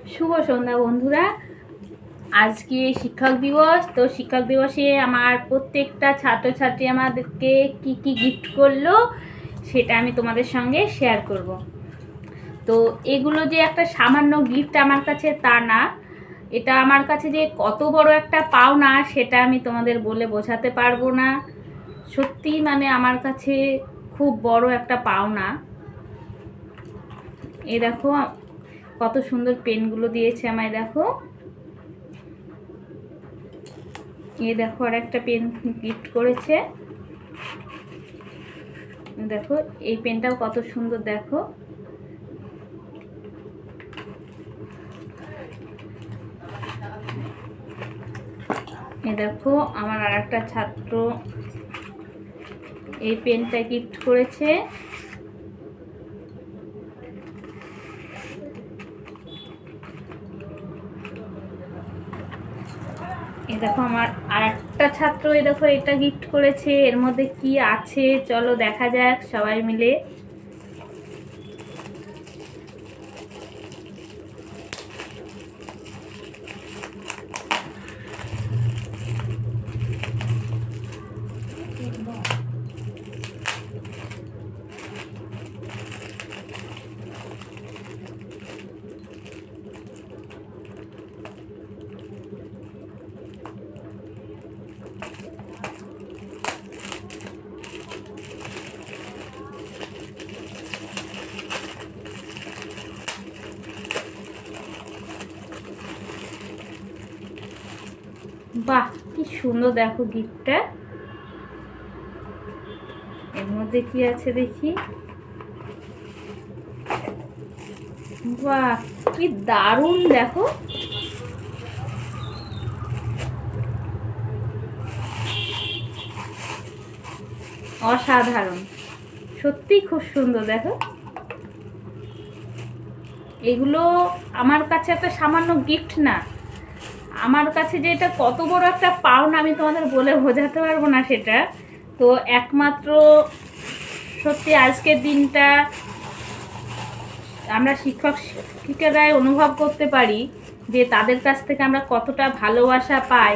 শুভ সন্ধ্যা বন্ধুরা। আজকে শিক্ষক দিবস। তো শিক্ষক দিবসে আমার প্রত্যেকটা ছাত্রছাত্রী আমাদেরকে কি কি গিফট করলো সেটা আমি তোমাদের সঙ্গে শেয়ার করব। তো এগুলো যে একটা সামান্য গিফট আমার কাছে তা না, এটা আমার কাছে যে কত বড় একটা পাওনা সেটা আমি তোমাদের বলে বোঝাতে পারবো না। সত্যি মানে আমার কাছে খুব বড় একটা পাওনা। এই দেখো কত সুন্দর পেনগুলো দিয়েছে আমায়, দেখো। এই দেখো আর একটা পেন গিফট করেছে, দেখো এই পেনটাও কত সুন্দর, দেখো। এই দেখো আমার আর একটা ছাত্র এই পেনটা গিফট করেছে। এই দেখো আমার আর একটা ছাত্র এই দেখো এটা গিফট করেছে। এর মধ্যে কি আছে চলো দেখা যাক সবাই মিলে। বাহ, কি সুন্দর দেখো গিফটটা। এর মধ্যে কি আছে দেখি। বাহ, কি দারুণ দেখো। অসাধারণ, সত্যি খুব সুন্দর দেখো। এগুলো আমার কাছে একটা সামান্য গিফট না, আমার কাছে যে এটা কত বড় একটা পাওনা আমি তোমাদের বলে বোঝাতে পারবো না সেটা। তো একমাত্র সত্যি আজকের দিনটা আমরা শিক্ষক শিক্ষিকারাই অনুভব করতে পারি যে তাদের কাছ থেকে আমরা কতটা ভালোবাসা পাই।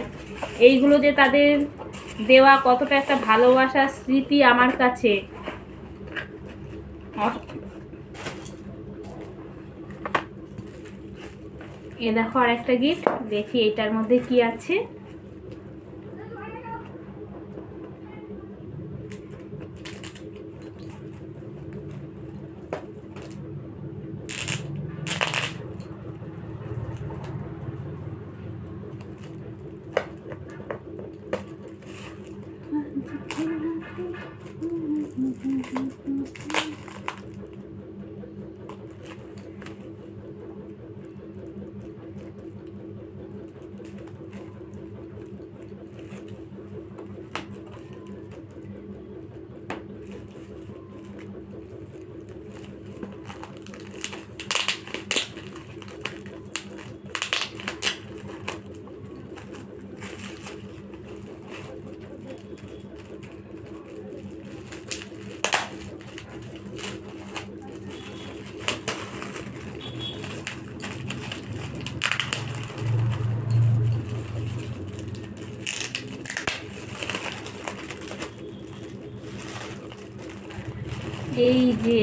এইগুলো যে তাদের দেওয়া কতটা একটা ভালোবাসার স্মৃতি আমার কাছে। এ দেখো আর একটা গিফট, দেখি এটার মধ্যে কি আছে। এই যে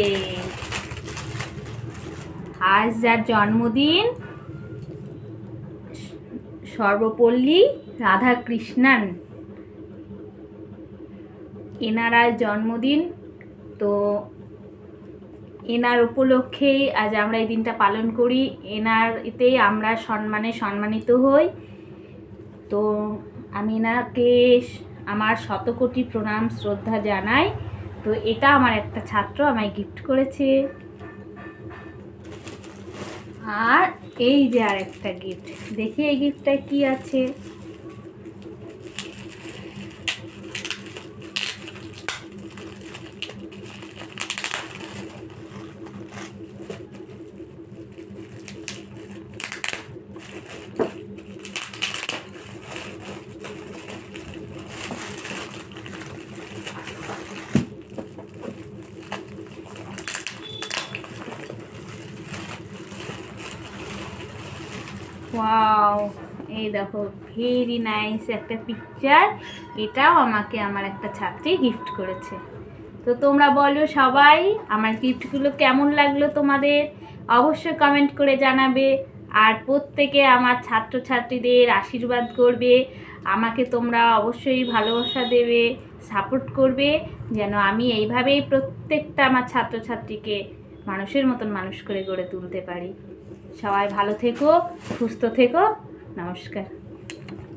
আজ যার জন্মদিন, সর্বপল্লী রাধাকৃষ্ণান, এনার আজ জন্মদিন। তো এনার উপলক্ষেই আজ আমরা এই দিনটা পালন করি। এনার এতেই আমরা সম্মানিত হই। তো আমি এনাকে আমার শতকোটি প্রণাম শ্রদ্ধা জানাই। তো এটা আমার একটা ছাত্র আমায় গিফট করেছে। আর এই যে আর একটা গিফট, দেখি এই গিফটটা কি আছে। ওয়াও, এই দেখো ভেরি নাইস একটা পিকচার। এটাও আমাকে আমার একটা ছাত্রী গিফট করেছে। তো তোমরা বলো সবাই আমার গিফটগুলো কেমন লাগলো তোমাদের, অবশ্যই কমেন্ট করে জানাবে। আর প্রত্যেকে আমার ছাত্রছাত্রীদের আশীর্বাদ করবে, আমাকে তোমরা অবশ্যই ভালোবাসা দেবে, সাপোর্ট করবে, যেন আমি এইভাবেই প্রত্যেকটা আমার ছাত্রছাত্রীকে মানুষের মতন মানুষ করে গড়ে তুলতে পারি। সবাই ভালো থেকো, সুস্থ থেকো, নমস্কার।